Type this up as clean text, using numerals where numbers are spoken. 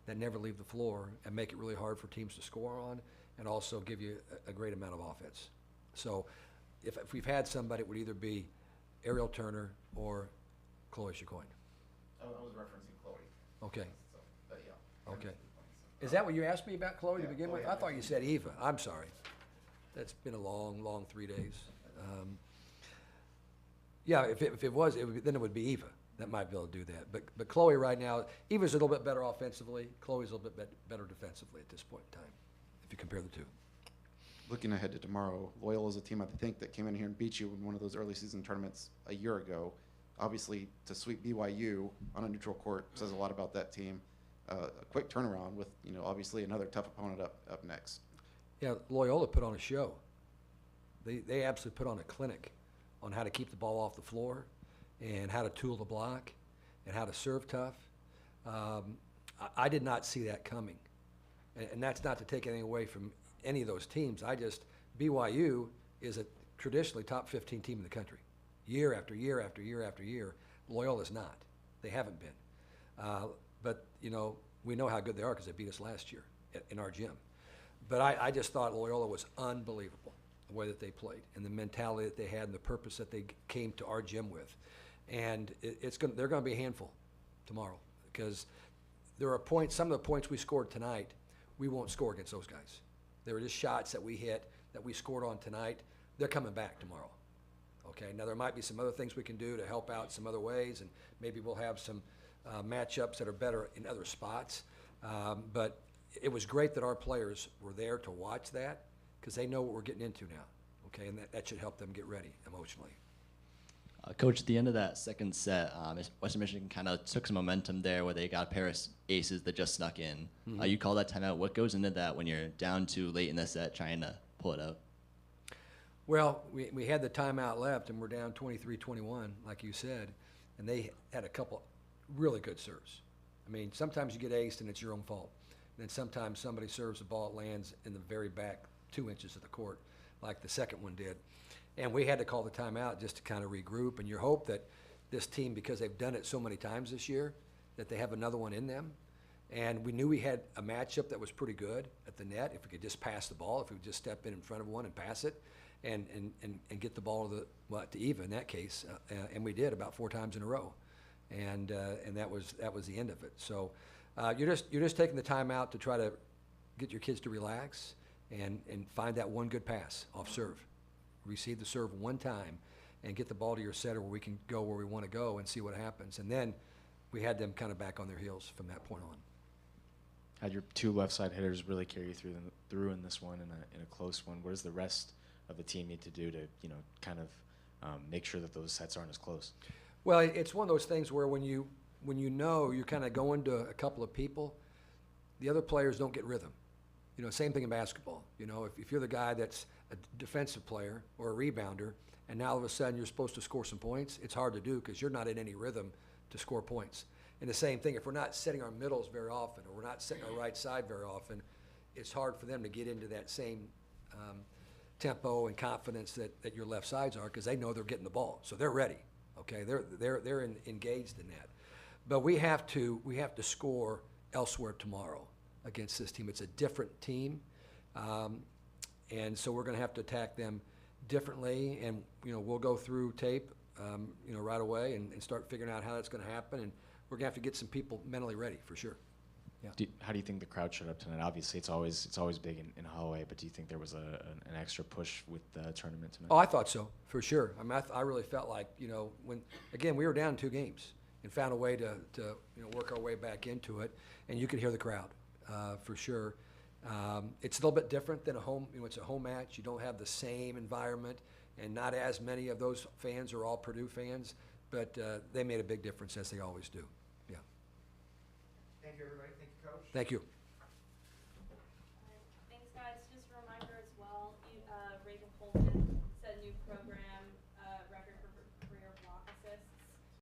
that never leave the floor and make it really hard for teams to score on, and also give you a great amount of offense. So if we've had somebody, it would either be Ariel Turner or Chloe Chicoine. I was referencing Chloe. Okay. So, but yeah. Okay. Is that what you asked me about, Chloe, to Yeah. begin Oh, with? yeah. I thought you said Eva. I'm sorry. That's been a long, long 3 days. Yeah, if it was, then it would be Eva that might be able to do that. But Chloe right now, Eva's a little bit better offensively. Chloe's a little bit better defensively at this point in time, if you compare the two. Looking ahead to tomorrow, Loyola is a team I think that came in here and beat you in one of those early season tournaments a year ago. Obviously, to sweep BYU on a neutral court says a lot about that team. A quick turnaround with, obviously another tough opponent up next. Yeah, Loyola put on a show. They absolutely put on a clinic on how to keep the ball off the floor and how to tool the block and how to serve tough. I did not see that coming. And that's not to take anything away from any of those teams. BYU is a traditionally top 15 team in the country. Year after year after year after year. Loyola's not. They haven't been. But, we know how good they are because they beat us last year in our gym. But I just thought Loyola was unbelievable, the way that they played and the mentality that they had and the purpose that they came to our gym with. And they're going to be a handful tomorrow because there are points, some of the points we scored tonight, we won't score against those guys. They were just shots that we hit that we scored on tonight. They're coming back tomorrow. Okay, now there might be some other things we can do to help out some other ways, and maybe we'll have some matchups that are better in other spots. But it was great that our players were there to watch that because they know what we're getting into now. Okay, and that should help them get ready emotionally. Coach, at the end of that second set, Western Michigan kind of took some momentum there where they got a pair of aces that just snuck in. Mm-hmm. You call that timeout. What goes into that when you're down too late in the set trying to pull it out? Well, we had the timeout left, and we're down 23-21, like you said, and they had a couple really good serves. I mean, sometimes you get aced, and it's your own fault. And then sometimes somebody serves the ball, it lands in the very back 2 inches of the court, like the second one did. And we had to call the timeout just to kind of regroup, and you hope that this team, because they've done it so many times this year, that they have another one in them. And we knew we had a matchup that was pretty good at the net if we could just pass the ball, if we could just step in front of one and pass it. And get the ball to Eva in that case, and we did about 4 times in a row, and that was the end of it. So you're just taking the time out to try to get your kids to relax and find that one good pass off serve, receive the serve one time, and get the ball to your setter where we can go where we want to go and see what happens. And then we had them kind of back on their heels from that point on. Had your 2 left side hitters really carry you through in this one in a close one? What does the rest of the team need to do to, kind of make sure that those sets aren't as close? Well, it's one of those things where when you know you're kind of going to a couple of people, the other players don't get rhythm. Same thing in basketball. If you're the guy that's a defensive player or a rebounder, and now all of a sudden you're supposed to score some points, it's hard to do because you're not in any rhythm to score points. And the same thing, if we're not setting our middles very often or we're not setting our right side very often, it's hard for them to get into that same tempo and confidence that your left sides are because they know they're getting the ball, so they're ready. Okay, they're engaged in that. But we have to score elsewhere tomorrow against this team. It's a different team, and so we're going to have to attack them differently. And we'll go through tape, right away and start figuring out how that's going to happen. And we're going to have to get some people mentally ready for sure. Yeah. How do you think the crowd showed up tonight? Obviously, it's always big in Holloway, but do you think there was an extra push with the tournament tonight? Oh, I thought so, for sure. I mean, I really felt like, when, again, we were down 2 games and found a way to work our way back into it, and you could hear the crowd, for sure. It's a little bit different than a home, it's a home match. You don't have the same environment, and not as many of those fans are all Purdue fans, but they made a big difference, as they always do. Yeah. Thank you, everybody. Thank you, Coach. Thank you.